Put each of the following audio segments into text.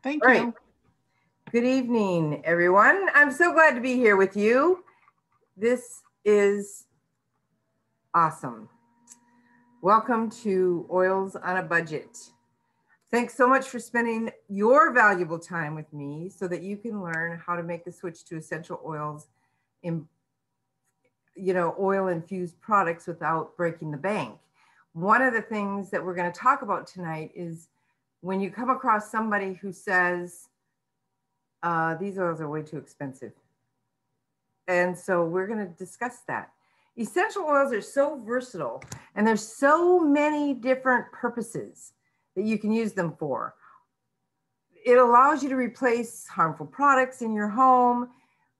Thank All you. right. Good evening, everyone. I'm so glad to be here with you. This is awesome. Welcome to Oils on a Budget. Thanks so much for spending your valuable time with me so that you can learn how to make the switch to essential oils in, oil-infused products without breaking the bank. One of the things that we're going to talk about tonight is when you come across somebody who says, these oils are way too expensive. And so we're going to discuss that. Essential oils are so versatile and there's so many different purposes that you can use them for. It allows you to replace harmful products in your home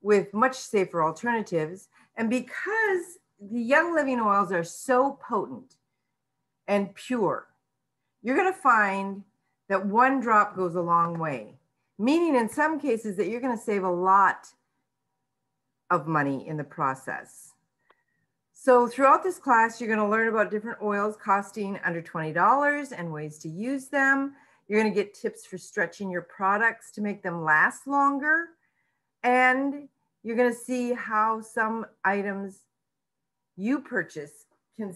with much safer alternatives. And because the Young Living oils are so potent and pure, you're going to find that one drop goes a long way, meaning in some cases that you're going to save a lot of money in the process. So throughout this class, you're going to learn about different oils costing under $20 and ways to use them. You're going to get tips for stretching your products to make them last longer. And you're going to see how some items you purchase can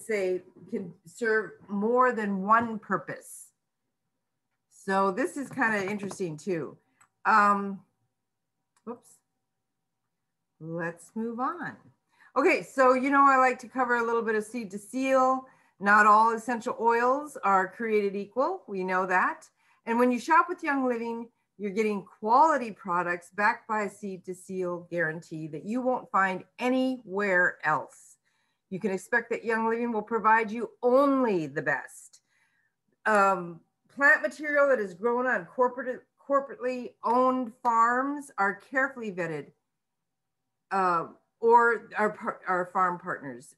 serve more than one purpose. So this is kind of interesting too. Oops. Let's move on. Okay, so I like to cover a little bit of seed to seal. Not all essential oils are created equal. We know that. And when you shop with Young Living, you're getting quality products backed by a seed to seal guarantee that you won't find anywhere else. You can expect that Young Living will provide you only the best. Plant material that is grown on corporately owned farms are carefully vetted, or our farm partners.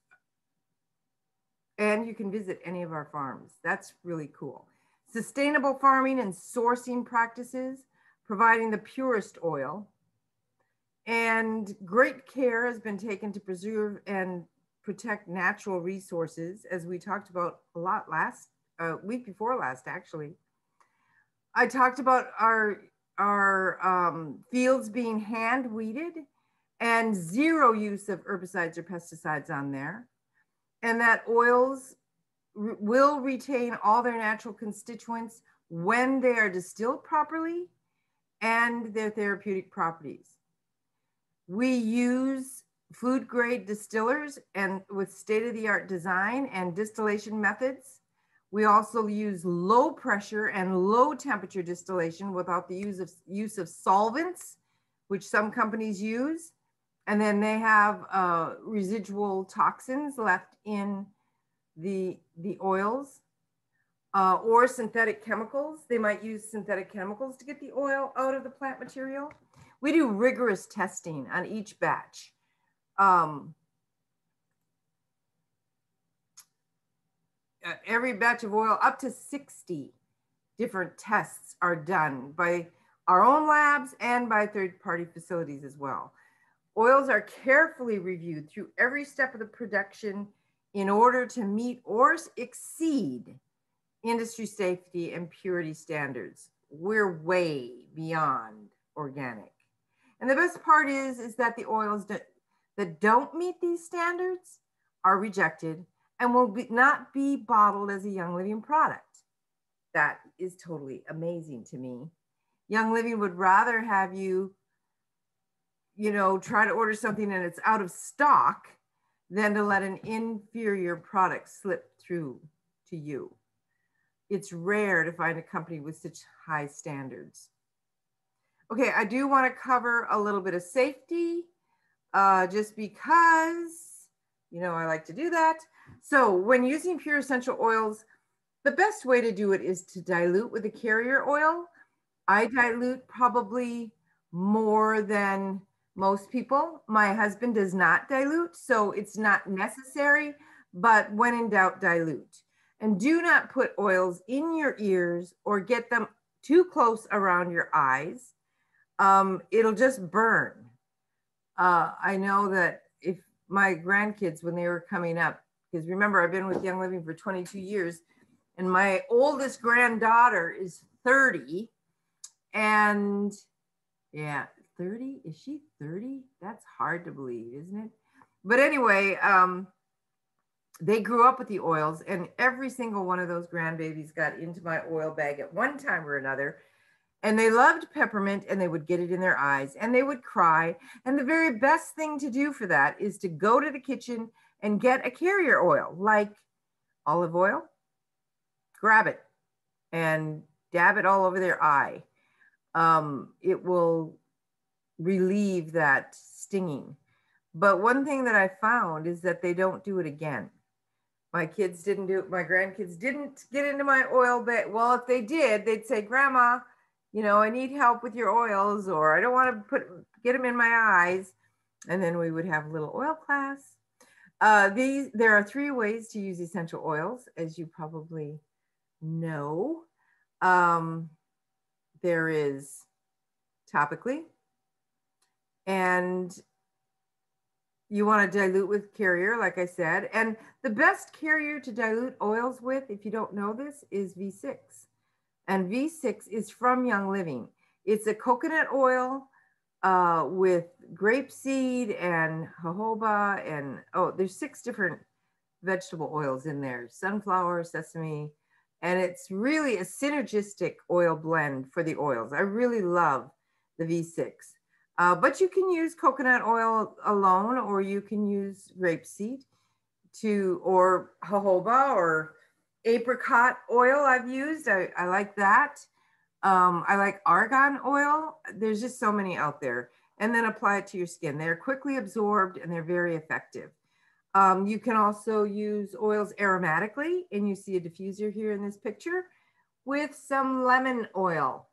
And you can visit any of our farms. That's really cool. Sustainable farming and sourcing practices, providing the purest oil. And great care has been taken to preserve and protect natural resources, as we talked about a lot week before last, actually. I talked about our fields being hand weeded and zero use of herbicides or pesticides on there. And that oils will retain all their natural constituents when they are distilled properly and their therapeutic properties. We use food grade distillers and with state-of-the-art design and distillation methods. We also use low pressure and low temperature distillation without the use of solvents, which some companies use. And then they have residual toxins left in the oils or synthetic chemicals. They might use synthetic chemicals to get the oil out of the plant material. We do rigorous testing on each batch. Every batch of oil, up to 60 different tests are done by our own labs and by third-party facilities as well. Oils are carefully reviewed through every step of the production in order to meet or exceed industry safety and purity standards. We're way beyond organic. And the best part is that the oils that don't meet these standards are rejected and will not be bottled as a Young Living product. That is totally amazing to me. Young Living would rather have you try to order something and it's out of stock than to let an inferior product slip through to you. It's rare to find a company with such high standards. Okay, I do want to cover a little bit of safety, just because, I like to do that. So when using pure essential oils, the best way to do it is to dilute with a carrier oil. I dilute probably more than most people. My husband does not dilute, so it's not necessary, but when in doubt, dilute. And do not put oils in your ears or get them too close around your eyes. It'll just burn. I know that if my grandkids, when they were coming up, because remember, I've been with Young Living for 22 years, and my oldest granddaughter is 30, And yeah, 30, is she 30? That's hard to believe, isn't it? But anyway, they grew up with the oils, and every single one of those grandbabies got into my oil bag at one time or another. And they loved peppermint, and they would get it in their eyes and they would cry. And the very best thing to do for that is to go to the kitchen and get a carrier oil like olive oil, grab it and dab it all over their eye. It will relieve that stinging. But one thing that I found is that they don't do it again. My kids didn't do it. My grandkids didn't get into my oil bag. Well, if they did, they'd say, Grandma, you know, I need help with your oils, or I don't want to get them in my eyes. And then we would have a little oil class. There are 3 ways to use essential oils, as you probably know. There is topically, and you want to dilute with carrier, like I said. And the best carrier to dilute oils with, if you don't know this, is V6. And V6 is from Young Living. It's a coconut oil with grapeseed and jojoba, and there's 6 different vegetable oils in there: sunflower, sesame, and it's really a synergistic oil blend for the oils. I really love the V6. But you can use coconut oil alone, or you can use grapeseed or jojoba or apricot oil I've used. I like that. I like argan oil. There's just so many out there. And then apply it to your skin. They're quickly absorbed and they're very effective. You can also use oils aromatically, and you see a diffuser here in this picture with some lemon oil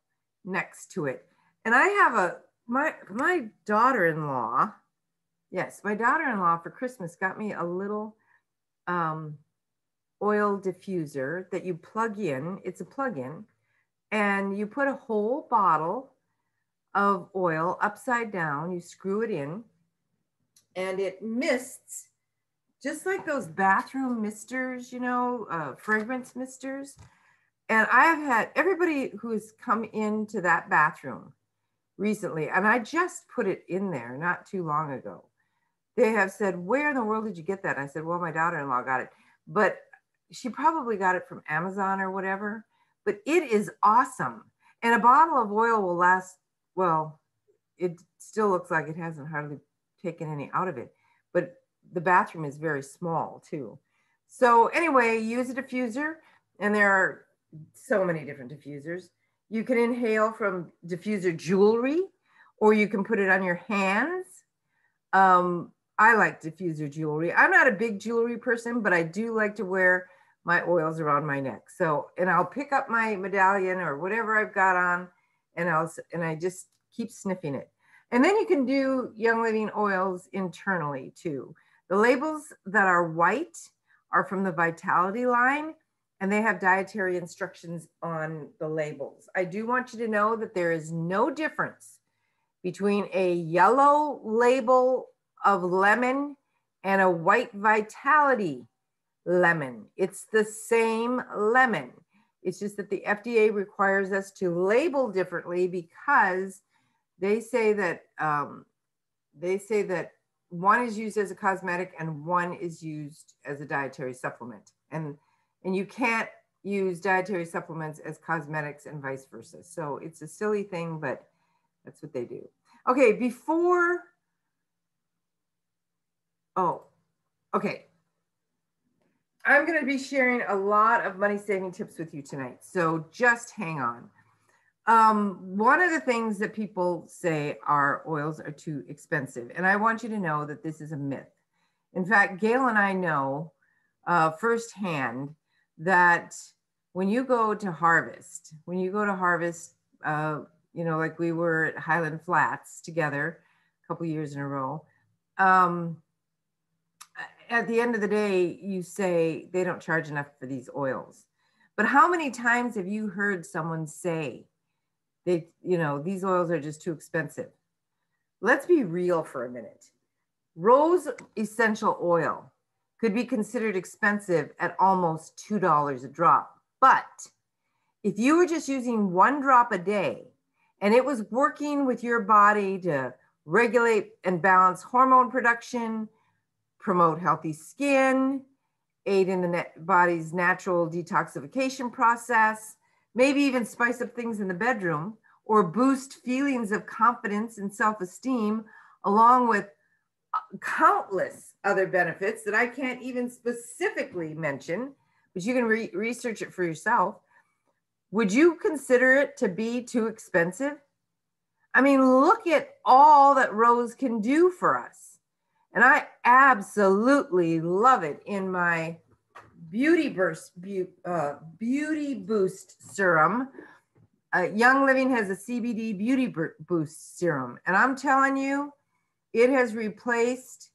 next to it. And I have my daughter-in-law, yes, my daughter-in-law for Christmas got me a little oil diffuser that you plug in. It's a plug-in, and you put a whole bottle of oil upside down, you screw it in, and it mists just like those bathroom misters, you know, fragrance misters. And I have had everybody who's come into that bathroom recently, and I just put it in there not too long ago, they have said, where in the world did you get that? And I said, well, my daughter-in-law got it, but she probably got it from Amazon or whatever. But it is awesome. And a bottle of oil will last, well, it still looks like it hasn't hardly taken any out of it, but the bathroom is very small too. So anyway, use a diffuser, and there are so many different diffusers. You can inhale from diffuser jewelry, or you can put it on your hands. I like diffuser jewelry. I'm not a big jewelry person, but I do like to wear my oils around my neck. So, and I'll pick up my medallion or whatever I've got on, and I just keep sniffing it. And then you can do Young Living oils internally too. The labels that are white are from the Vitality line, and they have dietary instructions on the labels. I do want you to know that there is no difference between a yellow label of lemon and a white Vitality lemon. It's the same lemon. It's just that the FDA requires us to label differently because they say that one is used as a cosmetic and one is used as a dietary supplement. And you can't use dietary supplements as cosmetics and vice versa. So it's a silly thing, but that's what they do. Okay, okay. I'm going to be sharing a lot of money saving tips with you tonight. So just hang on. One of the things that people say our oils are too expensive. And I want you to know that this is a myth. In fact, Gail and I know firsthand that when you go to harvest, you know, like we were at Highland Flats together a couple years in a row. At the end of the day, you say they don't charge enough for these oils. But how many times have you heard someone say, these oils are just too expensive? Let's be real for a minute. Rose essential oil could be considered expensive at almost $2 a drop. But if you were just using 1 drop a day And it was working with your body to regulate and balance hormone production, promote healthy skin, aid in the body's natural detoxification process, maybe even spice up things in the bedroom, or boost feelings of confidence and self-esteem, along with countless other benefits that I can't even specifically mention, but you can research it for yourself. Would you consider it to be too expensive? I mean, look at all that rose can do for us. And I absolutely love it in my Beauty Boost serum. Young Living has a CBD Beauty Boost serum. And I'm telling you, it has replaced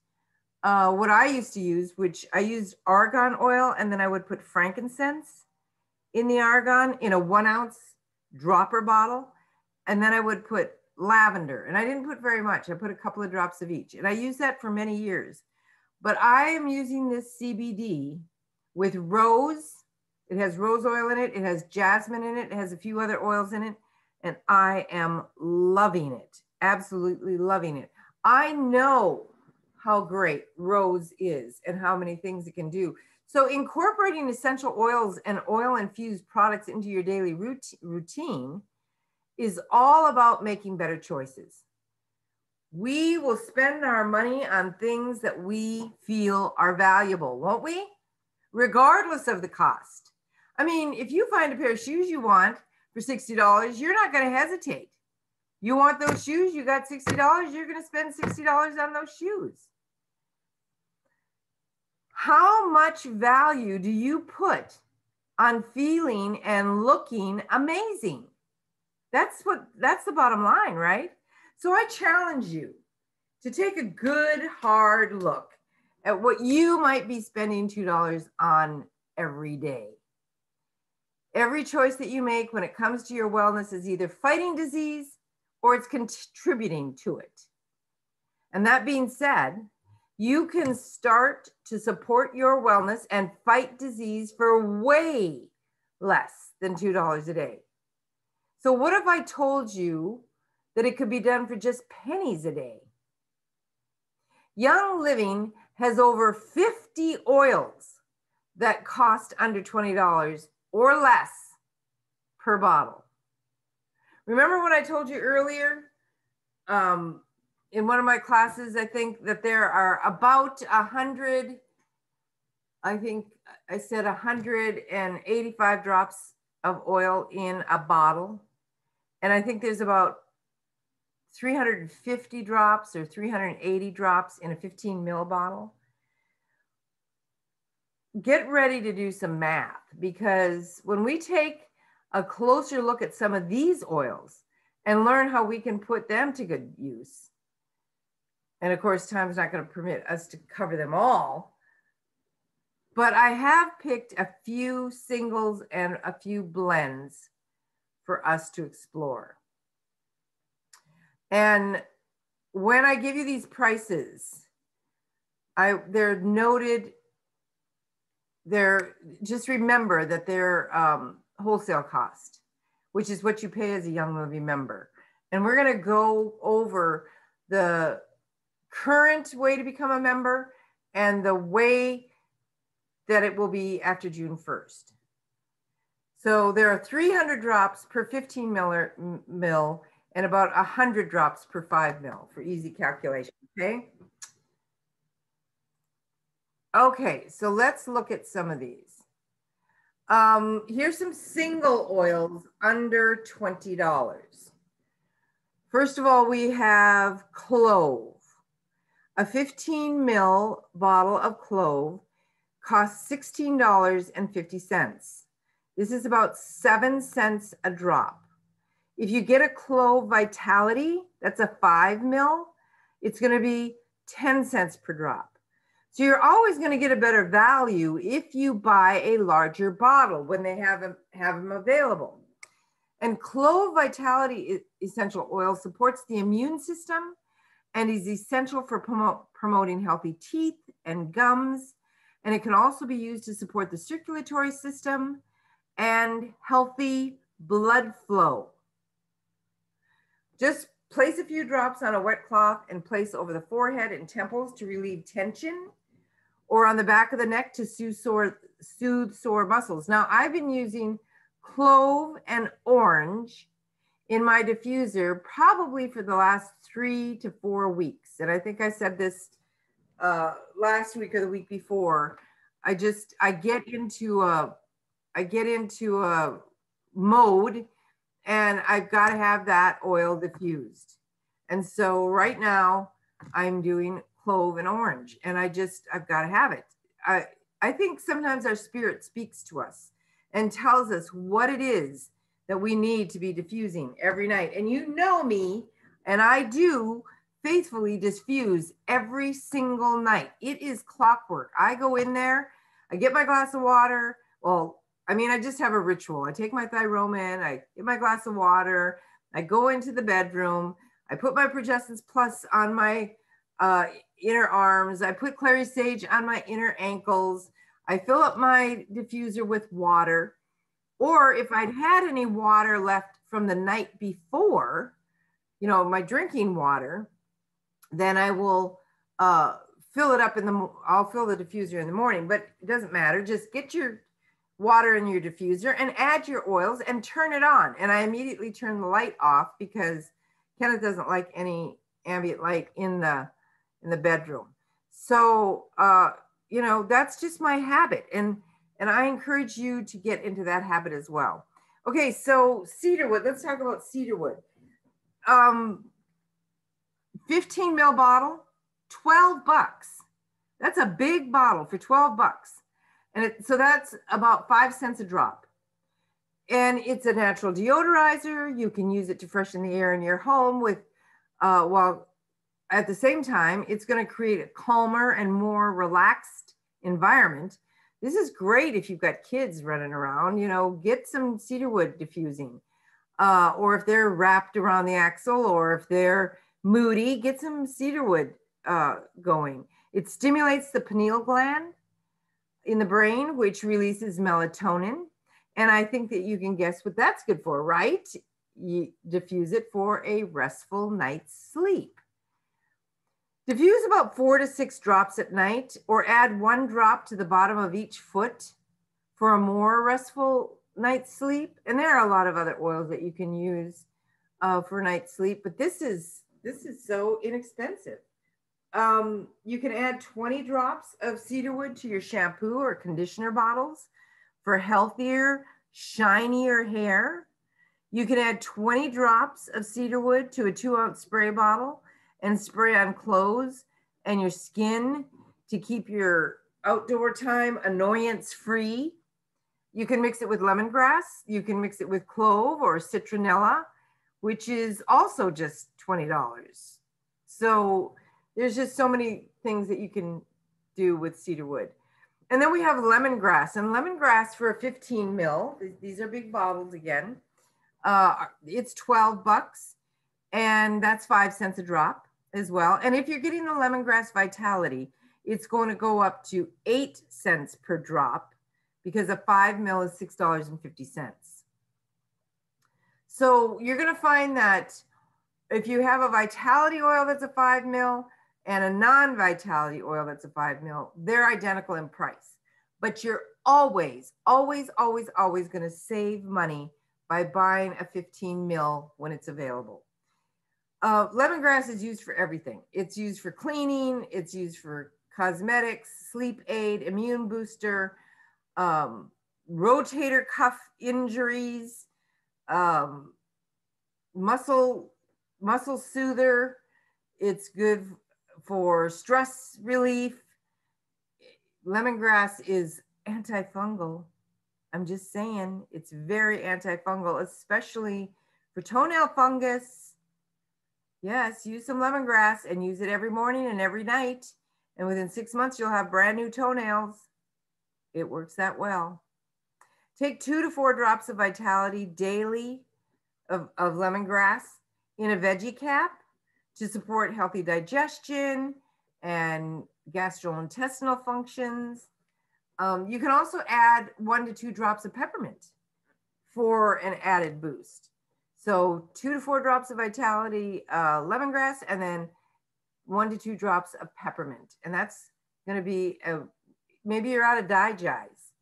what I used to use, which I used argan oil, and then I would put frankincense in the argan in a 1 ounce dropper bottle. And then I would put lavender, and I didn't put very much. I put a couple of drops of each, and I used that for many years. But I am using this CBD with rose. It has rose oil in it. It has jasmine in it. It has a few other oils in it, and I am loving it. Absolutely loving it. I know how great rose is and how many things it can do. So incorporating essential oils and oil-infused products into your daily routine is all about making better choices. We will spend our money on things that we feel are valuable, won't we? Regardless of the cost. I mean, if you find a pair of shoes you want for $60, you're not going to hesitate. You want those shoes, you got $60, you're going to spend $60 on those shoes. How much value do you put on feeling and looking amazing? That's the bottom line, right? So I challenge you to take a good, hard look at what you might be spending $2 on every day. Every choice that you make when it comes to your wellness is either fighting disease or it's contributing to it. And that being said, you can start to support your wellness and fight disease for way less than $2 a day. So what if I told you that it could be done for just pennies a day? Young Living has over 50 oils that cost under $20 or less per bottle. Remember what I told you earlier? In one of my classes, I think that there are about 100, I think I said 185 drops of oil in a bottle. And I think there's about 350 drops or 380 drops in a 15 ml bottle. Get ready to do some math, because when we take a closer look at some of these oils and learn how we can put them to good use, and of course, time's not going to permit us to cover them all, but I have picked a few singles and a few blends for us to explore. And when I give you these prices, they're noted. Just remember that they're wholesale cost, which is what you pay as a Young Living member. And we're going to go over the current way to become a member and the way that it will be after June 1st. So there are 300 drops per 15 ml and about 100 drops per 5 ml for easy calculation, okay? Okay, so let's look at some of these. Here's some single oils under $20. First of all, we have clove. A 15 ml bottle of clove costs $16.50. This is about 7 cents a drop. If you get a clove vitality, that's a 5 ml, it's going to be 10 cents per drop. So you're always going to get a better value if you buy a larger bottle when they have them available. And clove vitality essential oil supports the immune system and is essential for promoting healthy teeth and gums. And it can also be used to support the circulatory system and healthy blood flow. Just place a few drops on a wet cloth and place over the forehead and temples to relieve tension, or on the back of the neck to soothe sore muscles. Now, I've been using clove and orange in my diffuser probably for the last 3 to 4 weeks. And I think I said this last week or the week before. I get into a mode, and I've got to have that oil diffused. And so right now I'm doing clove and orange, and I've got to have it. I think sometimes our spirit speaks to us and tells us what it is that we need to be diffusing every night. And you know me, and I do faithfully diffuse every single night. It is clockwork. I go in there, I get my glass of water. Well, I mean, I just have a ritual. I take my Thyromin, I get my glass of water, I go into the bedroom, I put my Progestins Plus on my inner arms, I put Clary Sage on my inner ankles, I fill up my diffuser with water, or if I'd had any water left from the night before, you know, my drinking water, then I will fill it up I'll fill the diffuser in the morning, but it doesn't matter. Just get your water in your diffuser and add your oils and turn it on. And I immediately turn the light off because Kenneth doesn't like any ambient light in the bedroom. So, you know, that's just my habit. And I encourage you to get into that habit as well. Okay, so cedarwood, let's talk about cedarwood. 15 ml bottle, $12. That's a big bottle for $12. And so that's about 5 cents a drop. And it's a natural deodorizer. You can use it to freshen the air in your home with, while at the same time, it's going to create a calmer and more relaxed environment. This is great if you've got kids running around, you know, get some cedarwood diffusing. Or if they're wrapped around the axle, or if they're moody, get some cedarwood going. It stimulates the pineal gland in the brain, which releases melatonin. And I think that you can guess what that's good for, right? You diffuse it for a restful night's sleep. Diffuse about 4 to 6 drops at night, or add 1 drop to the bottom of each foot for a more restful night's sleep. And there are a lot of other oils that you can use for night's sleep, but this is so inexpensive. You can add 20 drops of cedarwood to your shampoo or conditioner bottles for healthier, shinier hair. You can add 20 drops of cedarwood to a 2-ounce spray bottle and spray on clothes and your skin to keep your outdoor time annoyance-free. You can mix it with lemongrass. You can mix it with clove or citronella, which is also just $20. So there's just so many things that you can do with cedarwood. And then we have lemongrass, and lemongrass for a 15 ml, these are big bottles again. It's $12, and that's 5 cents a drop as well. And if you're getting the lemongrass Vitality, it's going to go up to 8 cents per drop, because a 5 ml is $6.50. So you're going to find that if you have a Vitality oil that's a 5 ml and a non-Vitality oil that's a 5 ml, they're identical in price. But you're always, always, always, always going to save money by buying a 15 ml when it's available. Lemongrass is used for everything. It's used for cleaning. It's used for cosmetics, sleep aid, immune booster, rotator cuff injuries, muscle soother. It's good for stress relief. Lemongrass is antifungal. I'm just saying, it's very antifungal, especially for toenail fungus. Yes, use some lemongrass and use it every morning and every night. And within 6 months, you'll have brand new toenails. It works that well. Take 2 to 4 drops of Vitality daily of lemongrass in a veggie cap to support healthy digestion and gastrointestinal functions. You can also add 1 to 2 drops of peppermint for an added boost. So 2 to 4 drops of Vitality lemongrass, and then 1 to 2 drops of peppermint. And that's going to be maybe you're out of Digize,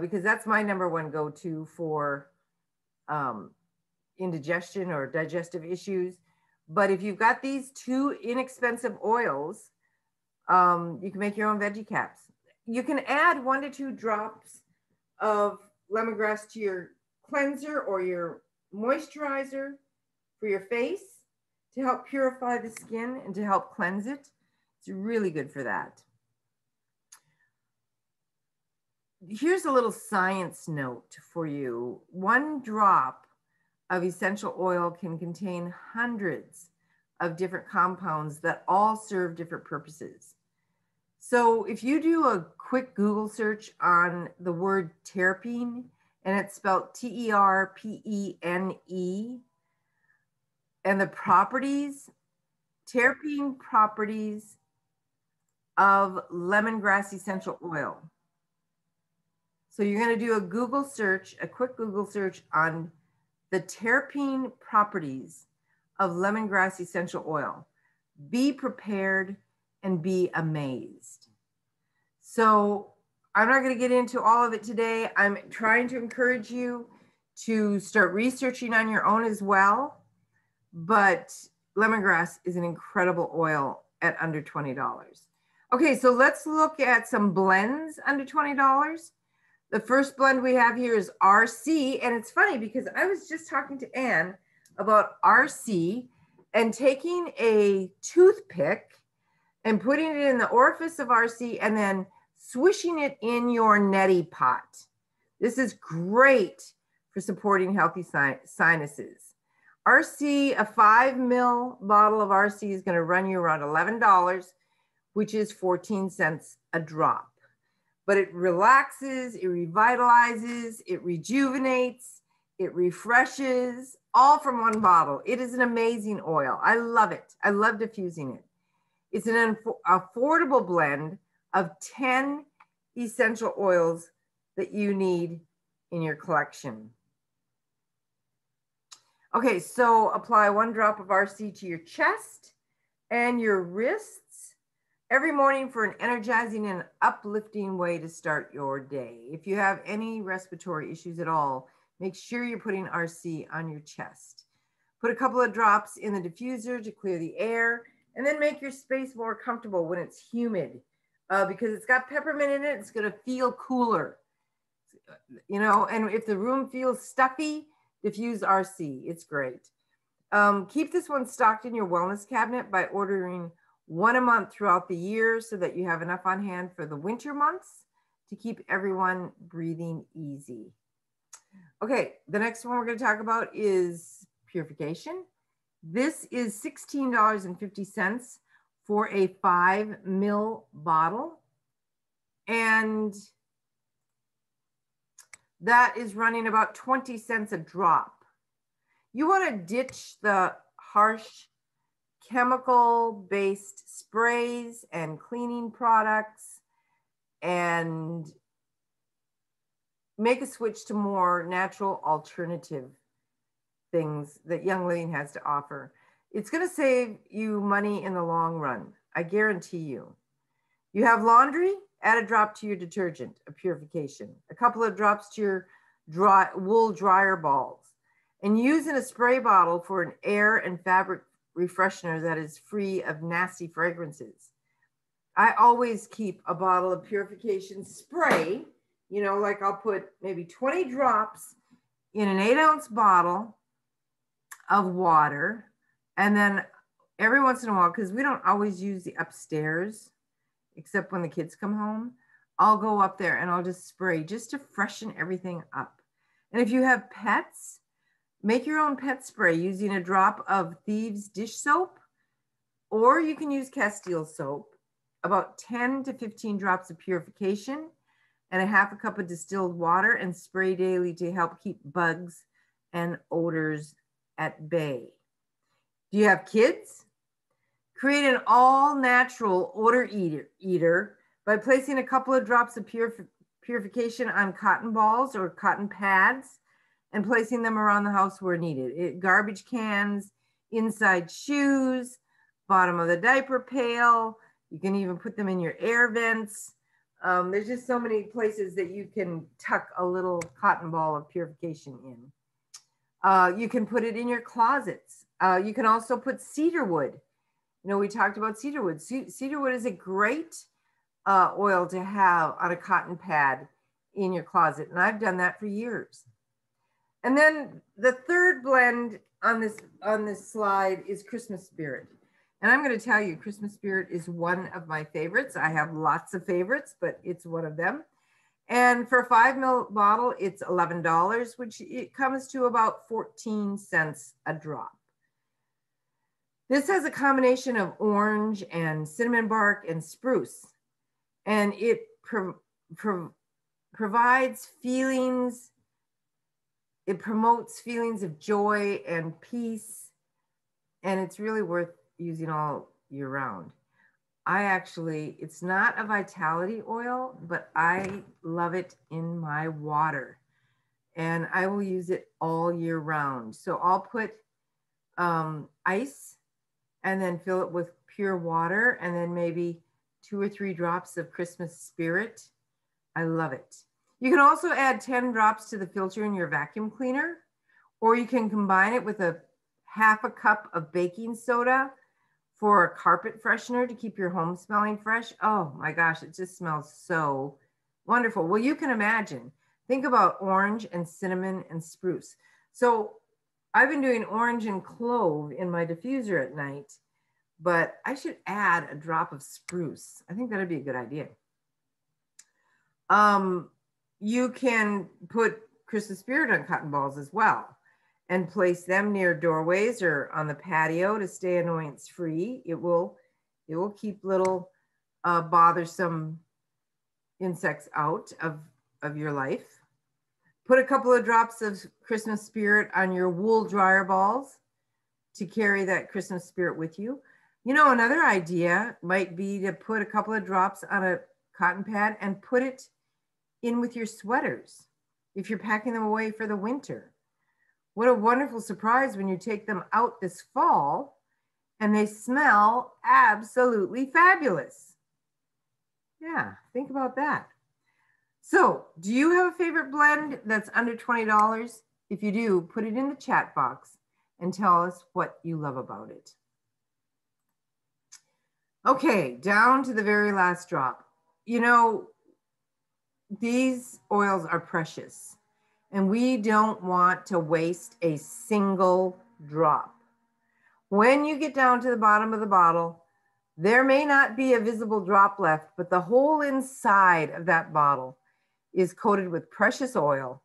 because that's my #1 go-to for indigestion or digestive issues. But if you've got these 2 inexpensive oils, you can make your own veggie caps. You can add 1 to 2 drops of lemongrass to your cleanser or your moisturizer for your face to help purify the skin and to help cleanse it. It's really good for that. Here's a little science note for you. 1 drop of essential oil can contain hundreds of different compounds that all serve different purposes. So if you do a quick Google search on the word terpene, and it's spelled Terpene, and the properties, terpene properties of lemongrass essential oil. So you're going to do a Google search, a quick Google search on the terpene properties of lemongrass essential oil. Be prepared and be amazed. So I'm not going to get into all of it today. I'm trying to encourage you to start researching on your own as well. But lemongrass is an incredible oil at under $20. Okay, so let's look at some blends under $20. The first blend we have here is RC. And it's funny because I was just talking to Anne about RC and taking a toothpick and putting it in the orifice of RC and then swishing it in your neti pot. This is great for supporting healthy sinuses. RC, a 5 ml bottle of RC is going to run you around $11, which is 14 cents a drop. But it relaxes, it revitalizes, it rejuvenates, it refreshes, all from 1 bottle. It is an amazing oil. I love it. I love diffusing it. It's an affordable blend of 10 essential oils that you need in your collection. Okay, so apply 1 drop of RC to your chest and your wrists every morning for an energizing and uplifting way to start your day. If you have any respiratory issues at all, make sure you're putting RC on your chest. Put a couple of drops in the diffuser to clear the air, and then make your space more comfortable when it's humid. Because it's got peppermint in it, it's going to feel cooler. You know, and if the room feels stuffy, diffuse RC. It's great. Keep this one stocked in your wellness cabinet by ordering 1 a month throughout the year so that you have enough on hand for the winter months to keep everyone breathing easy. Okay, the next one we're going to talk about is purification. This is $16.50 for a 5 ml bottle. And that is running about 20 cents a drop. You want to ditch the harsh chemical-based sprays and cleaning products and make a switch to more natural alternative things that Young Living has to offer. It's going to save you money in the long run. I guarantee you. You have laundry, add a drop to your detergent, a purification, a couple of drops to your wool dryer balls, and use in a spray bottle for an air and fabric refreshener that is free of nasty fragrances. I always keep a bottle of purification spray, you know, like I'll put maybe 20 drops in an 8-ounce bottle of water. And then every once in a while, because we don't always use the upstairs, except when the kids come home, I'll go up there and I'll just spray just to freshen everything up. And if you have pets, make your own pet spray using a drop of Thieves dish soap, or you can use Castile soap, about 10 to 15 drops of purification, and a half a cup of distilled water, and spray daily to help keep bugs and odors at bay. Do you have kids? Create an all-natural odor eater by placing a couple of drops of purification on cotton balls or cotton pads and placing them around the house where needed. Garbage cans, inside shoes, bottom of the diaper pail. You can even put them in your air vents. There's just so many places that you can tuck a little cotton ball of purification in. You can put it in your closets. You can also put cedar wood. You know, we talked about cedar wood. Cedar wood is a great oil to have on a cotton pad in your closet. And I've done that for years. And then the third blend on this slide is Christmas Spirit. And I'm going to tell you, Christmas Spirit is one of my favorites. I have lots of favorites, but it's one of them. And for a 5 ml bottle, it's $11, which it comes to about 14 cents a drop. This has a combination of orange and cinnamon bark and spruce. And it provides feelings, it promotes feelings of joy and peace. And it's really worth using all year round. It's not a vitality oil, but I love it in my water and I will use it all year round. So I'll put ice and then fill it with pure water and then maybe 2 or 3 drops of Christmas Spirit. I love it. You can also add 10 drops to the filter in your vacuum cleaner, or you can combine it with half a cup of baking soda for a carpet freshener to keep your home smelling fresh. Oh my gosh, it just smells so wonderful. Well, you can imagine, think about orange and cinnamon and spruce. So I've been doing orange and clove in my diffuser at night, but I should add a drop of spruce. I think that'd be a good idea. You can put Christmas Spirit on cotton balls as well and place them near doorways or on the patio to stay annoyance free. It will keep little bothersome insects out of your life. Put a couple of drops of Christmas Spirit on your wool dryer balls to carry that Christmas Spirit with you. You know, another idea might be to put a couple of drops on a cotton pad and put it in with your sweaters if you're packing them away for the winter. What a wonderful surprise when you take them out this fall and they smell absolutely fabulous. Yeah, think about that. So, do you have a favorite blend that's under $20? If you do, put it in the chat box and tell us what you love about it. Okay, down to the very last drop. You know, these oils are precious. And we don't want to waste a single drop. When you get down to the bottom of the bottle, there may not be a visible drop left, but the whole inside of that bottle is coated with precious oil,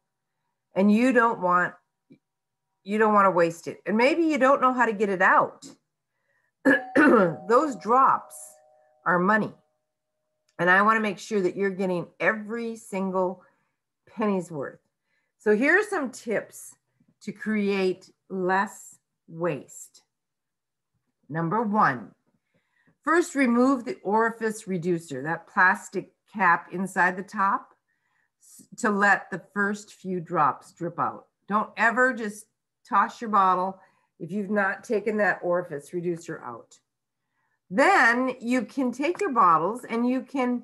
and you don't want to waste it. And maybe you don't know how to get it out. Those drops are money. And I want to make sure that you're getting every single penny's worth. So here are some tips to create less waste. Number 1, first remove the orifice reducer, that plastic cap inside the top, to let the first few drops drip out. Don't ever just toss your bottle if you've not taken that orifice reducer out. Then you can take your bottles and you can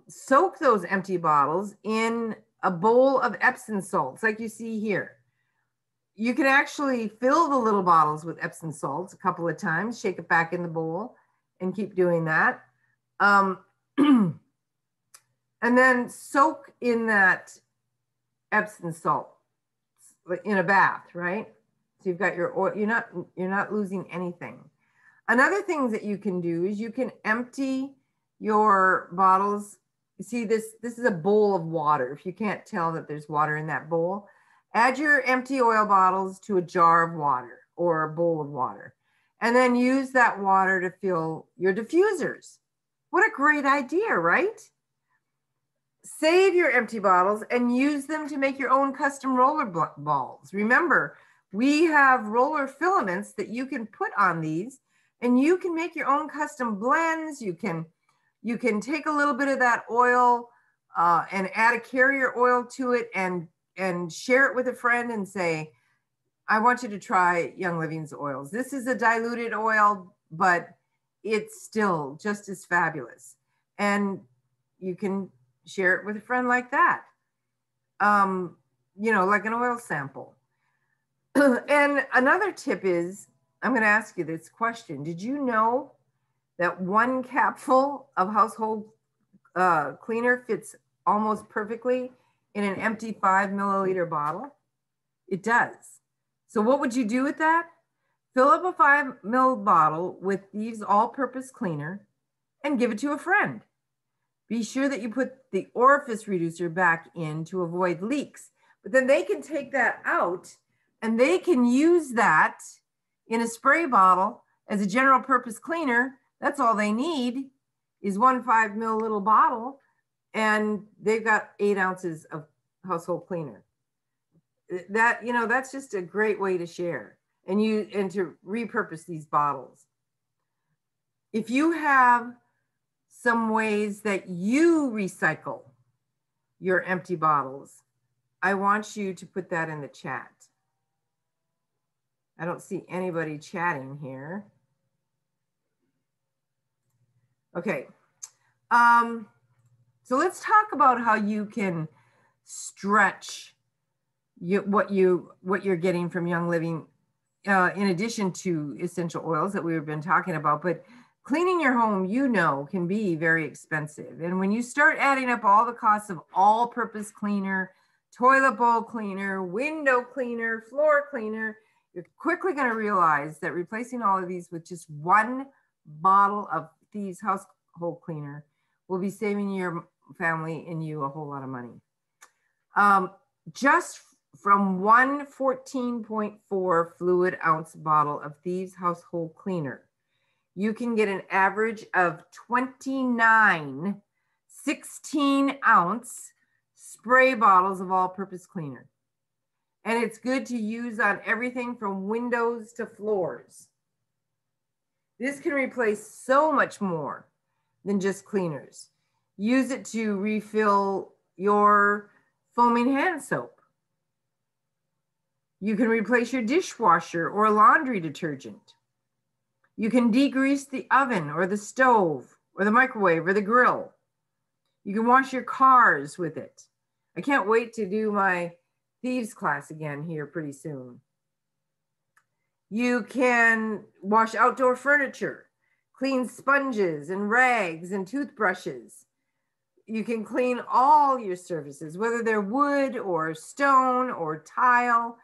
soak those empty bottles in a bowl of Epsom salts, like you see here. You can actually fill the little bottles with Epsom salts a couple of times, shake it back in the bowl, and keep doing that. And then soak in that Epsom salt in a bath, right? So you've got your oil, you're not losing anything. Another thing that you can do is you can empty your bottles. You see this is a bowl of water. If you can't tell that there's water in that bowl, add your empty oil bottles to a jar of water or a bowl of water, and then use that water to fill your diffusers. What a great idea, right? Save your empty bottles and use them to make your own custom roller balls. Remember, we have roller filaments that you can put on these, and you can make your own custom blends. You can take a little bit of that oil and add a carrier oil to it and and share it with a friend and say, I want you to try Young Living's oils. This is a diluted oil, but it's still just as fabulous. And you can share it with a friend like that. You know, like an oil sample. And another tip is, I'm going to ask you this question. Did you know that 1 capful of household cleaner fits almost perfectly in an empty 5 milliliter bottle? It does. So what would you do with that? Fill up a 5 ml bottle with Thieves all-purpose cleaner and give it to a friend. Be sure that you put the orifice reducer back in to avoid leaks, but then they can take that out and they can use that in a spray bottle as a general purpose cleaner. That's all they need is 1 5 ml little bottle, and they've got 8 ounces of household cleaner. That, you know, that's just a great way to share and to repurpose these bottles. If you have some ways that you recycle your empty bottles, I want you to put that in the chat. I don't see anybody chatting here. Okay. So let's talk about how you can stretch what you're getting from Young Living, in addition to essential oils that we've been talking about. But cleaning your home, you know, can be very expensive. And when you start adding up all the costs of all-purpose cleaner, toilet bowl cleaner, window cleaner, floor cleaner, you're quickly going to realize that replacing all of these with just 1 bottle of Thieves household cleaner will be saving your family and you a whole lot of money. Just from 1 14.4 fluid ounce bottle of Thieves household cleaner, you can get an average of 29 16 ounce spray bottles of all-purpose cleaner. And it's good to use on everything from windows to floors. This can replace so much more than just cleaners. Use it to refill your foaming hand soap. You can replace your dishwasher or laundry detergent. You can degrease the oven or the stove or the microwave or the grill. You can wash your cars with it. I can't wait to do my Thieves class again here pretty soon. You can wash outdoor furniture, clean sponges and rags and toothbrushes. You can clean all your surfaces, whether they're wood or stone or tile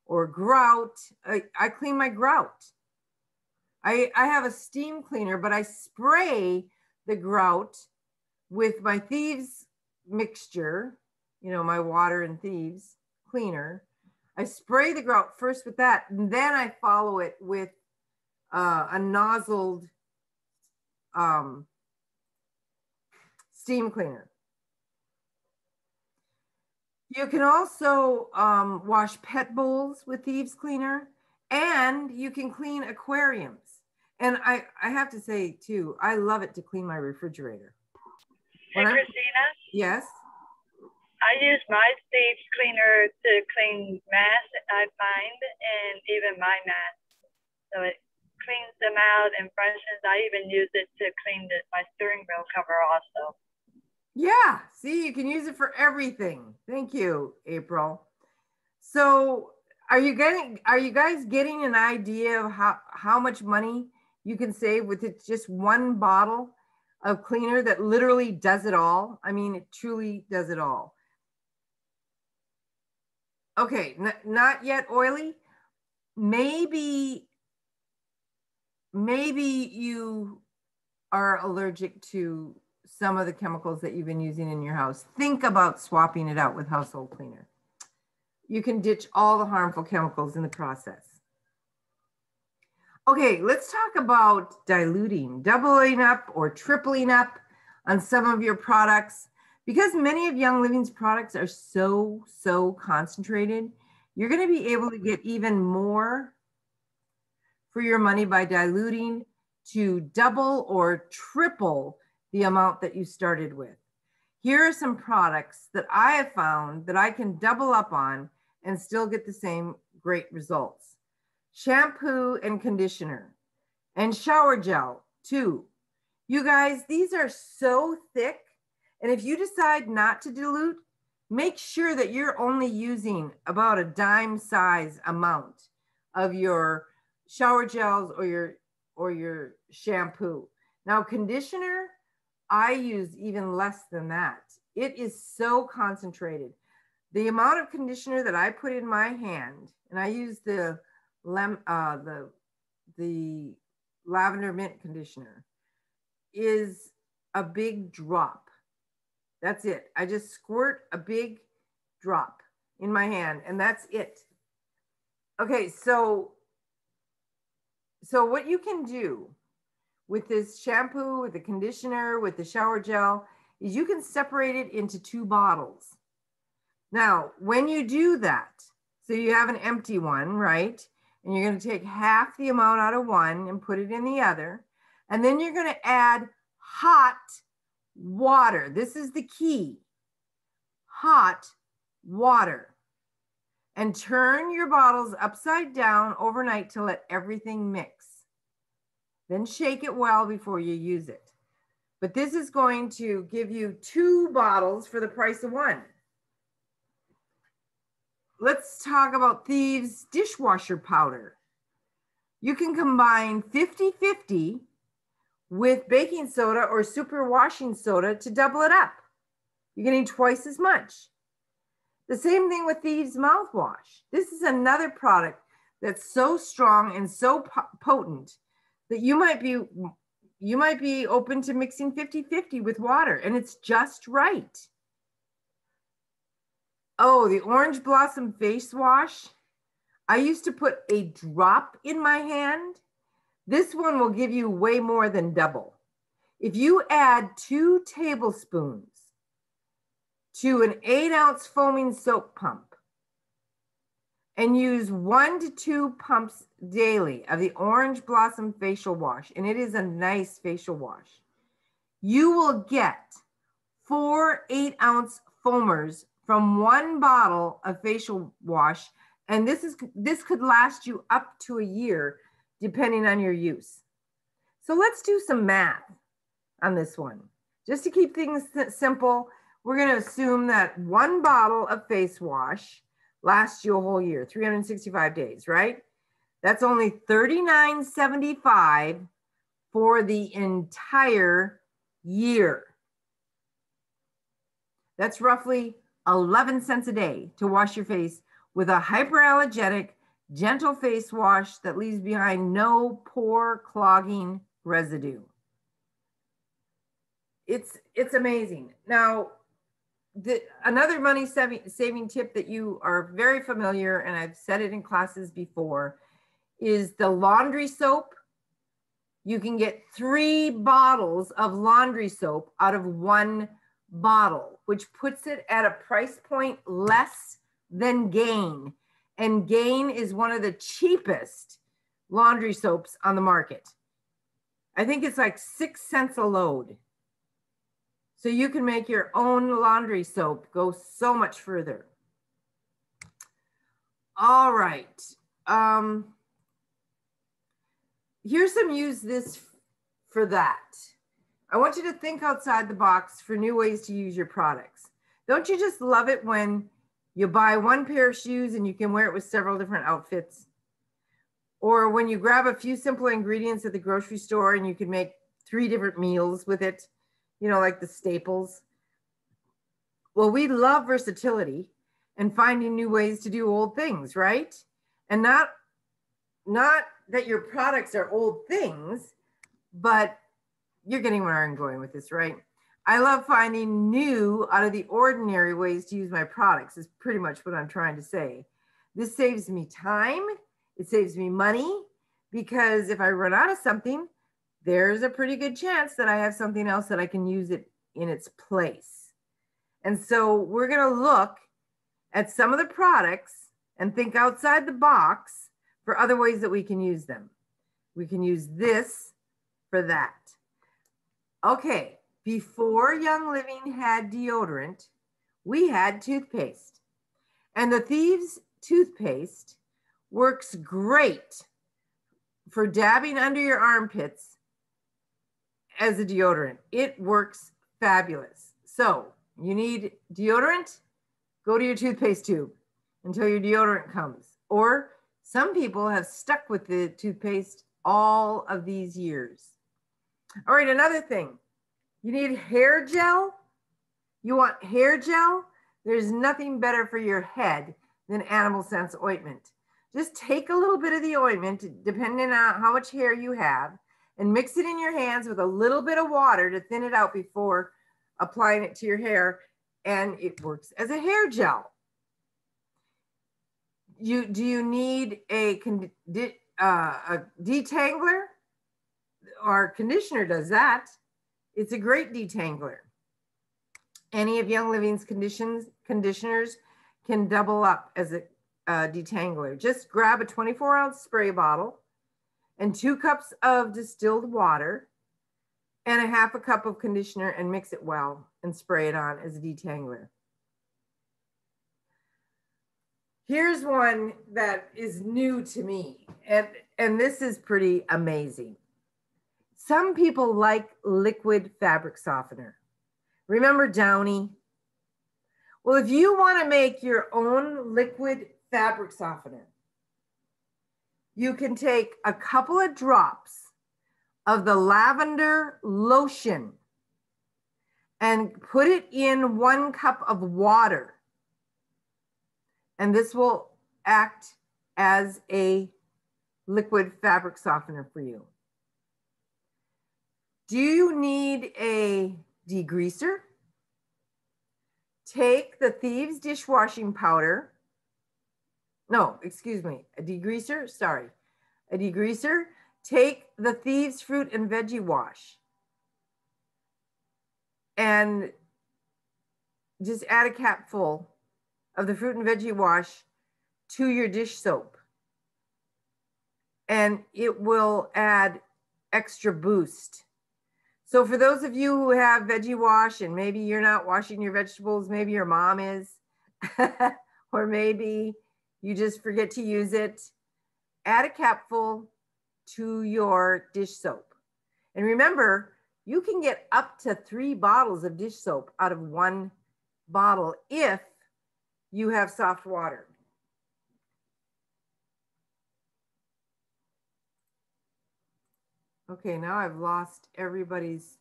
or grout. I clean my grout. I have a steam cleaner, but I spray the grout with my Thieves mixture, you know, my water and Thieves cleaner. I spray the grout first with that, and then I follow it with a nozzled steam cleaner. You can also wash pet bowls with Thieves cleaner, and you can clean aquariums. And I have to say too, I love it to clean my refrigerator. Hey, Cristina? Yes? I use my Thieves cleaner to clean masks, I find, and even my masks. So it cleans them out and freshens. I even use it to clean my steering wheel cover also. Yeah, see, you can use it for everything. Thank you, April. So are you guys getting an idea of how much money you can save with it, just 1 bottle of cleaner that literally does it all? I mean, it truly does it all. Okay, not yet oily. Maybe you are allergic to some of the chemicals that you've been using in your house. Think about swapping it out with household cleaner. You can ditch all the harmful chemicals in the process. Okay, let's talk about diluting, doubling up or tripling up on some of your products. Because many of Young Living's products are so concentrated, you're going to be able to get even more for your money by diluting to double or triple the amount that you started with. Here are some products that I have found that I can double up on and still get the same great results. Shampoo and conditioner and shower gel too. You guys, these are so thick. And if you decide not to dilute, make sure that you're only using about a dime size amount of your shower gels or your shampoo. Now, conditioner, I use even less than that. It is so concentrated. The amount of conditioner that I put in my hand, and I use the lavender mint conditioner, is a big drop. That's it. I just squirt a big drop in my hand, and that's it. Okay, so what you can do with this shampoo, with the conditioner, with the shower gel, is you can separate it into 2 bottles. Now, when you do that, so you have an empty one, right? And you're going to take half the amount out of one and put it in the other. And then you're going to add hot water. This is the key. Hot water. And turn your bottles upside down overnight to let everything mix. Then shake it well before you use it. But this is going to give you 2 bottles for the price of 1. Let's talk about Thieves dishwasher powder. You can combine 50-50 with baking soda or super washing soda to double it up. You're getting twice as much. The same thing with Thieves mouthwash. This is another product that's so strong and so potent that you might be open to mixing 50-50 with water, and it's just right. Oh, the orange blossom face wash. I used to put a drop in my hand. This one will give you way more than double. If you add 2 tablespoons to an 8-ounce foaming soap pump and use 1 to 2 pumps daily of the orange blossom facial wash, and it is a nice facial wash, you will get 4 8-ounce foamers from 1 bottle of facial wash. And this could last you up to a year, depending on your use. So let's do some math on this one. Just to keep things simple, we're going to assume that 1 bottle of face wash lasts you a whole year, 365 days, right? That's only $39.75 for the entire year. That's roughly 11 cents a day to wash your face with a hyperallergenic, gentle face wash that leaves behind no pore clogging residue. It's amazing. Now, another money saving tip that you are very familiar, and I've said it in classes before, is the laundry soap. You can get 3 bottles of laundry soap out of 1 bottle, which puts it at a price point less than Gain. And Gain is one of the cheapest laundry soaps on the market. I think it's like 6 cents a load. So you can make your own laundry soap go so much further. All right. Here's some use this for that. I want you to think outside the box for new ways to use your products. Don't you just love it when you buy 1 pair of shoes and you can wear it with several different outfits? Or when you grab a few simple ingredients at the grocery store and you can make 3 different meals with it, you know, like the staples. Well, we love versatility and finding new ways to do old things, right? And not that your products are old things, but you're getting where I'm going with this, right? I love finding new, out of the ordinary ways to use my products, is pretty much what I'm trying to say. This saves me time. It saves me money, because if I run out of something, there's a pretty good chance that I have something else that I can use it in its place. And so we're going to look at some of the products and think outside the box for other ways that we can use them. We can use this for that. Okay, before Young Living had deodorant, we had toothpaste. And the Thieves toothpaste works great for dabbing under your armpits as a deodorant. It works fabulous. So you need deodorant, go to your toothpaste tube until your deodorant comes. Or some people have stuck with the toothpaste all of these years. All right, another thing. You need hair gel. You want hair gel? There's nothing better for your head than Animal Sense ointment. Just take a little bit of the ointment, depending on how much hair you have, and mix it in your hands with a little bit of water to thin it out before applying it to your hair, and it works as a hair gel. Do you need a detangler? Our conditioner does that. It's a great detangler. Any of Young Living's conditioners can double up as a detangler. Just grab a 24-ounce spray bottle and 2 cups of distilled water and a half a cup of conditioner and mix it well and spray it on as a detangler. Here's one that is new to me, and this is pretty amazing. Some people like liquid fabric softener. Remember Downy? Well, if you want to make your own liquid fabric softener, you can take a couple of drops of the lavender lotion and put it in 1 cup of water. And this will act as a liquid fabric softener for you. Do you need a degreaser? Take the Thieves dishwashing powder. No, excuse me, a degreaser, sorry. A degreaser, take the Thieves fruit and veggie wash and just add a capful of the fruit and veggie wash to your dish soap. And it will add extra boost. So for those of you who have veggie wash and maybe you're not washing your vegetables, maybe your mom is, or maybe you just forget to use it, add a capful to your dish soap. And remember, you can get up to 3 bottles of dish soap out of 1 bottle if you have soft water. Okay, now I've lost everybody's.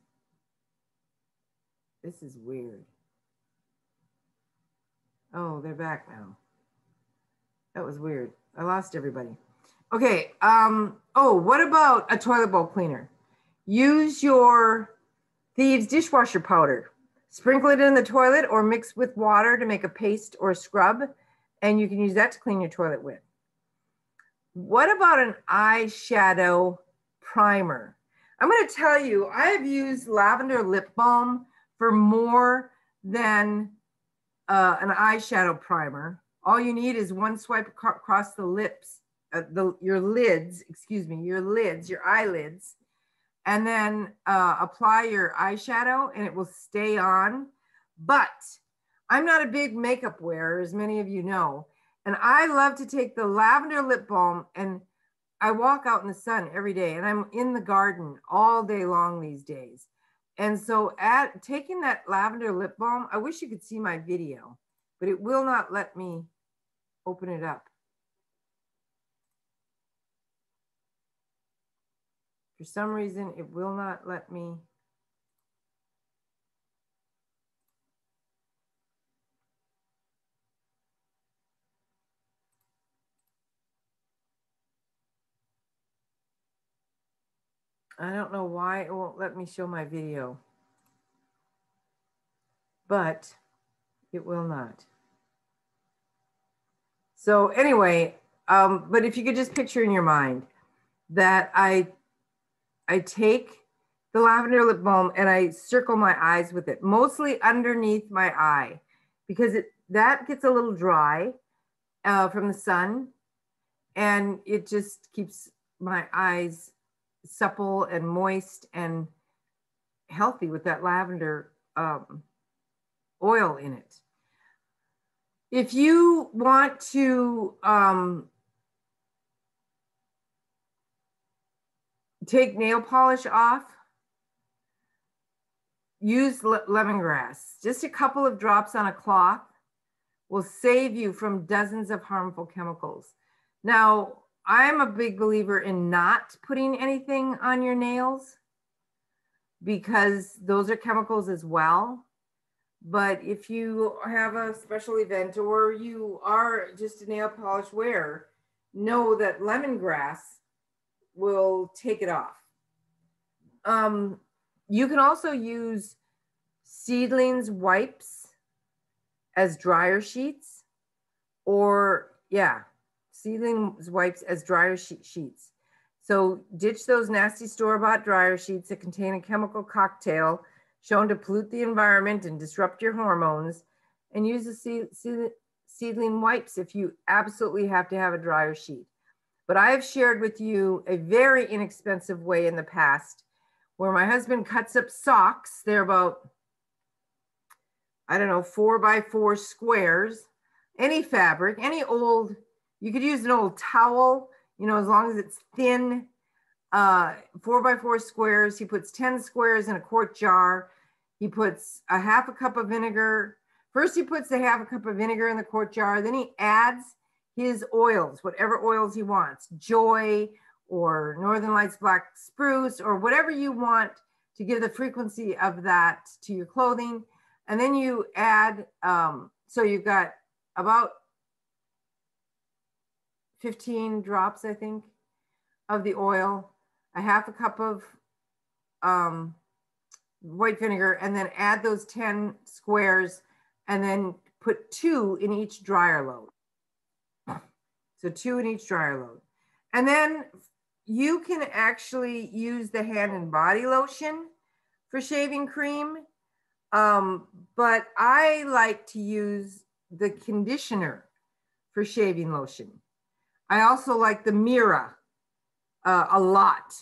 This is weird. Oh, they're back now. That was weird. I lost everybody. Okay, oh, what about a toilet bowl cleaner? Use your Thieves dishwasher powder. Sprinkle it in the toilet or mix with water to make a paste or a scrub, and you can use that to clean your toilet with. What about an eyeshadow primer? I'm going to tell you, I have used lavender lip balm for more than an eyeshadow primer. All you need is 1 swipe across the lips, your lids, excuse me, your eyelids, and then apply your eyeshadow and it will stay on. But I'm not a big makeup wearer, as many of you know, and I love to take the lavender lip balm, and I walk out in the sun every day, and I'm in the garden all day long these days. And so taking that lavender lip balm, I wish you could see my video, but it will not let me open it up. For some reason, it will not let me. I don't know why it won't let me show my video, but it will not. So anyway, but if you could just picture in your mind that I take the lavender lip balm and I circle my eyes with it, mostly underneath my eye, because that gets a little dry from the sun, and it just keeps my eyes supple and moist and healthy with that lavender oil in it. If you want to take nail polish off, use lemongrass. Just a couple of drops on a cloth will save you from dozens of harmful chemicals. Now, I'm a big believer in not putting anything on your nails because those are chemicals as well. But if you have a special event or you are just a nail polish wearer, know that lemongrass will take it off. You can also use seedlings wipes as dryer sheets, or seedlings wipes as dryer sheets. So ditch those nasty store-bought dryer sheets that contain a chemical cocktail shown to pollute the environment and disrupt your hormones, and use the seedling wipes if you absolutely have to have a dryer sheet. But I have shared with you a very inexpensive way in the past where my husband cuts up socks. They're about, I don't know, 4x4 squares, any fabric, any old, you could use an old towel, you know, as long as it's thin, 4x4 squares. He puts 10 squares in a quart jar. He puts a half a cup of vinegar. First, he puts a half a cup of vinegar in the quart jar. Then he adds his oils, whatever oils he wants, Joy or Northern Lights Black Spruce or whatever you want to give the frequency of that to your clothing. And then you add, so you've got about 15 drops, I think, of the oil, a half a cup of white vinegar, and then add those 10 squares and then put 2 in each dryer load. So 2 in each dryer load. And then you can actually use the hand and body lotion for shaving cream. But I like to use the conditioner for shaving lotion. I also like the Mira a lot.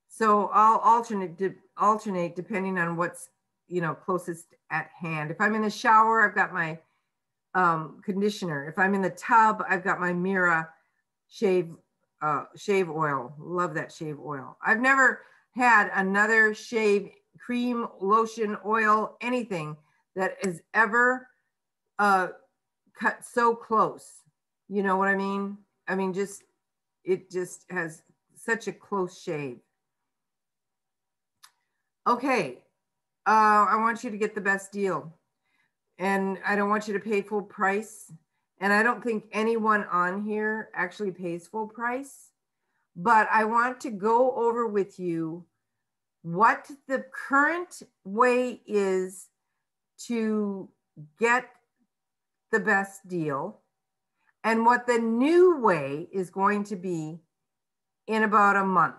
So I'll alternate depending on what's, you know, closest at hand. If I'm in the shower, I've got my conditioner. If I'm in the tub, I've got my Mira shave oil. Love that shave oil. I've never had another shave cream, lotion, oil, anything that is ever cut so close. You know what I mean? I mean, it just has such a close shave. Okay, I want you to get the best deal. And I don't want you to pay full price. And I don't think anyone on here actually pays full price. But I want to go over with you what the current way is to get the best deal and what the new way is going to be in about a month.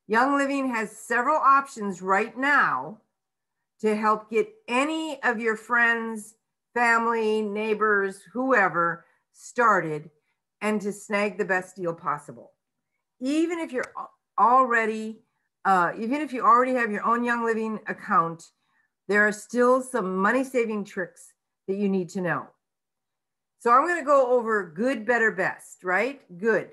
Young Living has several options right now to help get any of your friends, family, neighbors, whoever started and to snag the best deal possible. Even if you already have your own Young Living account, there are still some money saving tricks that you need to know. So I'm going to go over good, better, best, right? Good.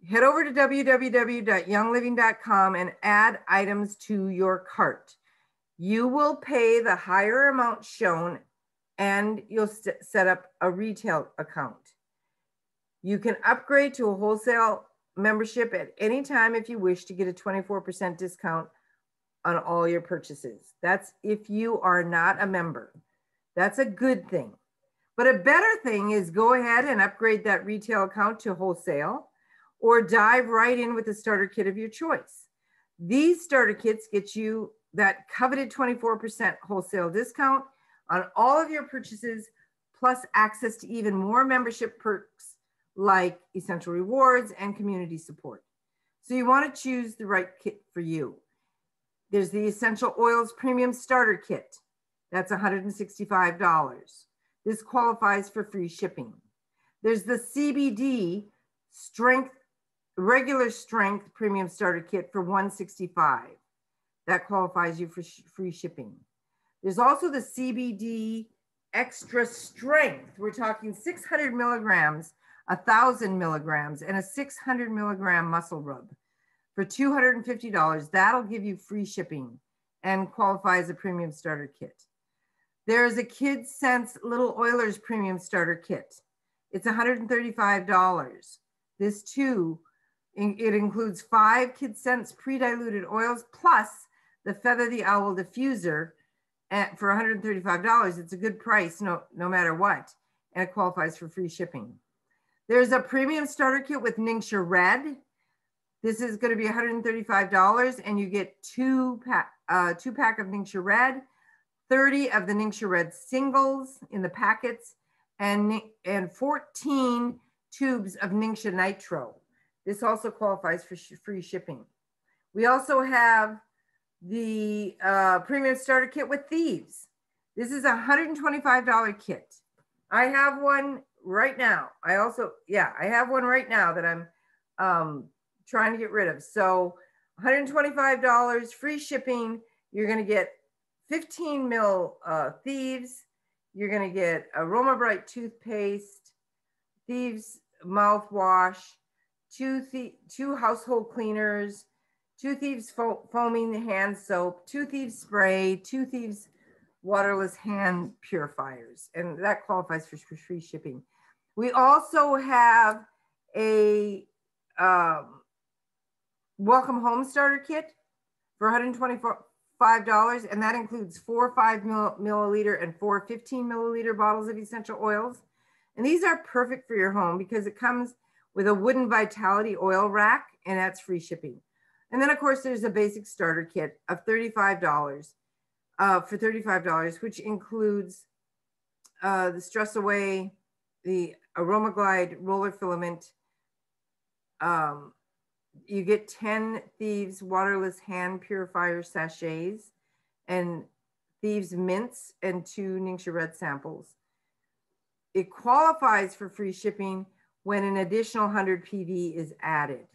Head over to www.youngliving.com and add items to your cart. You will pay the higher amount shown and you'll set up a retail account. You can upgrade to a wholesale membership at any time if you wish to get a 24% discount on all your purchases. That's if you are not a member. That's a good thing. But a better thing is go ahead and upgrade that retail account to wholesale or dive right in with the starter kit of your choice. These starter kits get you that coveted 24% wholesale discount on all of your purchases, plus access to even more membership perks like essential rewards and community support. So you want to choose the right kit for you. There's the Essential Oils Premium Starter Kit. That's $165. This qualifies for free shipping. There's the CBD Regular Strength Premium Starter Kit for $165. That qualifies you for free shipping. There's also the CBD extra strength. We're talking 600 milligrams, 1,000 milligrams, and a 600 milligram muscle rub for $250. That'll give you free shipping and qualifies a premium starter kit. There's a Kids Sense Little Oilers premium starter kit. It's $135. This too, it includes 5 Kids Sense pre-diluted oils plus the Feather the Owl diffuser for $135. It's a good price no matter what, and it qualifies for free shipping. There's a premium starter kit with Ningxia Red. This is going to be $135, and you get two pack of Ningxia Red, 30 of the Ningxia Red singles in the packets, and 14 tubes of Ningxia Nitro. This also qualifies for free shipping. We also have the premium starter kit with Thieves. This is a $125 kit. I have one right now. I have one right now that I'm trying to get rid of. So $125, free shipping. You're going to get 15 mil Thieves. You're going to get Aroma Bright toothpaste, Thieves mouthwash, two household cleaners, 2 Thieves foaming hand soap, 2 Thieves spray, 2 Thieves waterless hand purifiers, and that qualifies for free shipping. We also have a Welcome Home starter kit for $125, and that includes 4 5-milliliter and 4 15-milliliter bottles of essential oils. And these are perfect for your home because it comes with a wooden Vitality oil rack, and that's free shipping. And then, of course, there's a basic starter kit of $35 for $35, which includes the Stress Away, the Aroma Glide roller filament. You get 10 Thieves waterless hand purifier sachets and Thieves mints and 2 Ningxia Red samples. It qualifies for free shipping when an additional 100 PV is added.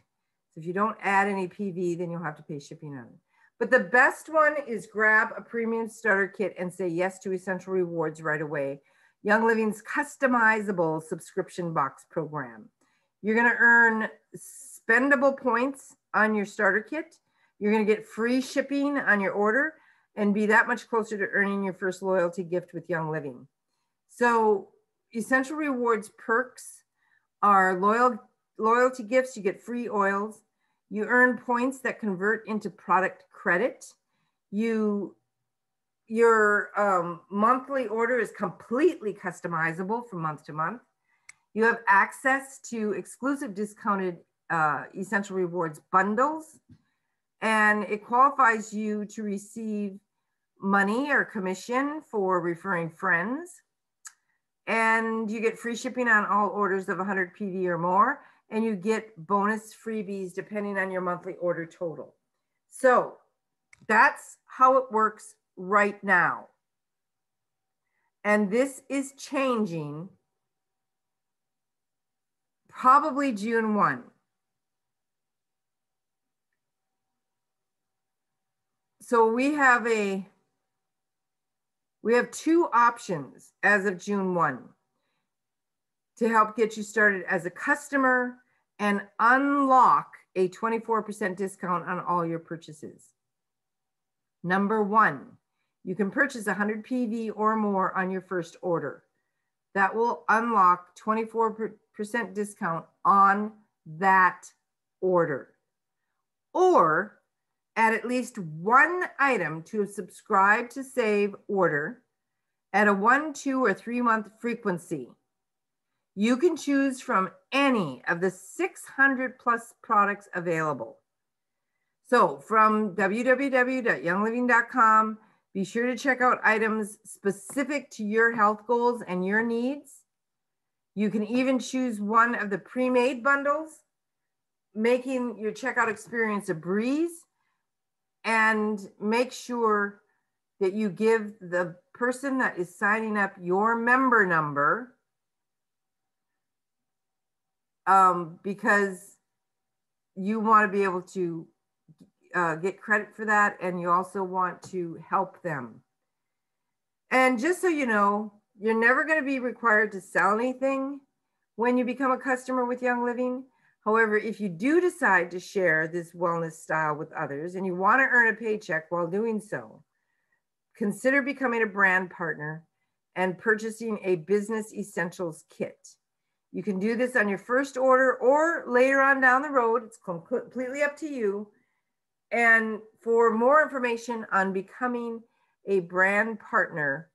So if you don't add any PV, then you'll have to pay shipping on it. But the best one is grab a premium starter kit and say yes to Essential Rewards right away. Young Living's customizable subscription box program. You're going to earn spendable points on your starter kit. You're going to get free shipping on your order and be that much closer to earning your first loyalty gift with Young Living. So Essential Rewards perks are loyalty gifts. You get free oils. You earn points that convert into product credit. Your monthly order is completely customizable from month to month. You have access to exclusive discounted Essential Rewards bundles, and it qualifies you to receive money or commission for referring friends. And you get free shipping on all orders of 100 PV or more, and you get bonus freebies depending on your monthly order total. So that's how it works right now. And this is changing probably June 1. So we have 2 options as of June 1 to help get you started as a customer and unlock a 24% discount on all your purchases. Number 1, you can purchase 100 PV or more on your first order. That will unlock 24% discount on that order. Or add at least 1 item to a subscribe to save order at a 1, 2, or 3 month frequency. You can choose from any of the 600 plus products available. So from www.youngliving.com, be sure to check out items specific to your health goals and your needs. You can even choose one of the pre-made bundles, making your checkout experience a breeze. And make sure that you give the person that is signing up your member number, because you want to be able to get credit for that, and you also want to help them. And just so you know, you're never going to be required to sell anything when you become a customer with Young Living. However, if you do decide to share this wellness style with others and you want to earn a paycheck while doing so, consider becoming a brand partner and purchasing a business essentials kit. You can do this on your first order or later on down the road. It's completely up to you. And for more information on becoming a brand partner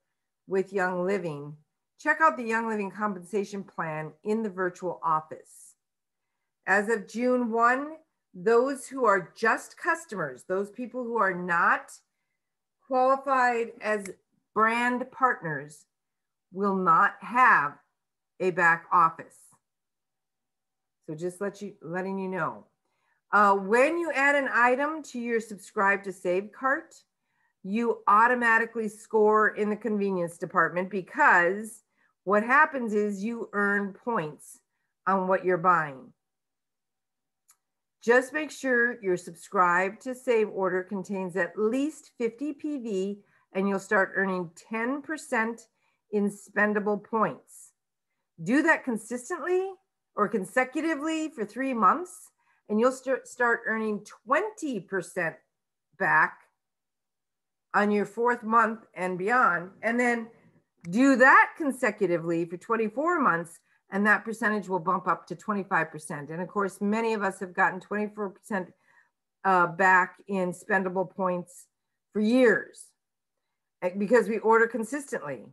with Young Living, check out the Young Living compensation plan in the virtual office. As of June 1, those who are just customers, those people who are not qualified as brand partners, will not have a back office. So just letting you know. When you add an item to your subscribe to save cart, you automatically score in the convenience department, because what happens is you earn points on what you're buying. Just make sure your subscribe to save order contains at least 50 PV, and you'll start earning 10% in spendable points. Do that consistently or consecutively for 3 months, and you'll start earning 20% back on your 4th month and beyond. And then do that consecutively for 24 months, and that percentage will bump up to 25%. And of course, many of us have gotten 24% back in spendable points for years because we order consistently.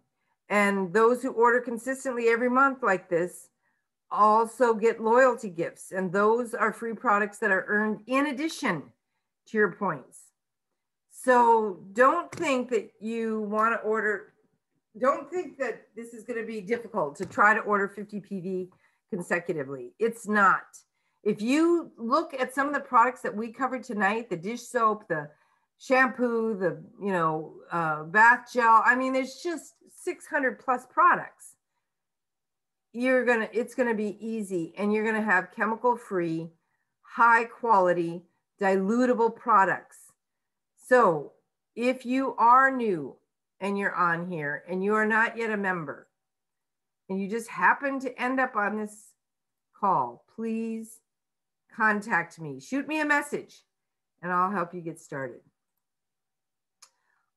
And those who order consistently every month like this also get loyalty gifts. And those are free products that are earned in addition to your points. So don't think that you want to order, don't think that this is going to be difficult to try to order 50 PV consecutively. It's not. If you look at some of the products that we covered tonight, the dish soap, the shampoo, the bath gel, I mean, there's just 600 plus products. It's gonna be easy, and you're gonna have chemical free, high quality, dilutable products. So if you are new and you're on here and you are not yet a member, and you just happen to end up on this call, please contact me. Shoot me a message and I'll help you get started.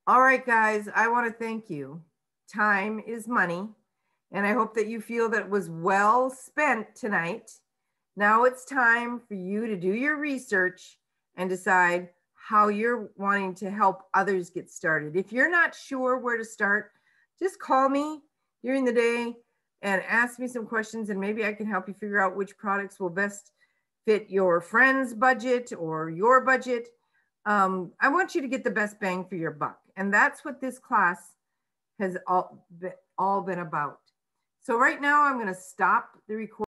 All right, guys, I want to thank you. Time is money, and I hope that you feel that it was well spent tonight. Now it's time for you to do your research and decide how you're wanting to help others get started. If you're not sure where to start, just call me during the day and ask me some questions, and maybe I can help you figure out which products will best fit your friend's budget or your budget. I want you to get the best bang for your buck. And that's what this class has all been about. So right now I'm going to stop the recording.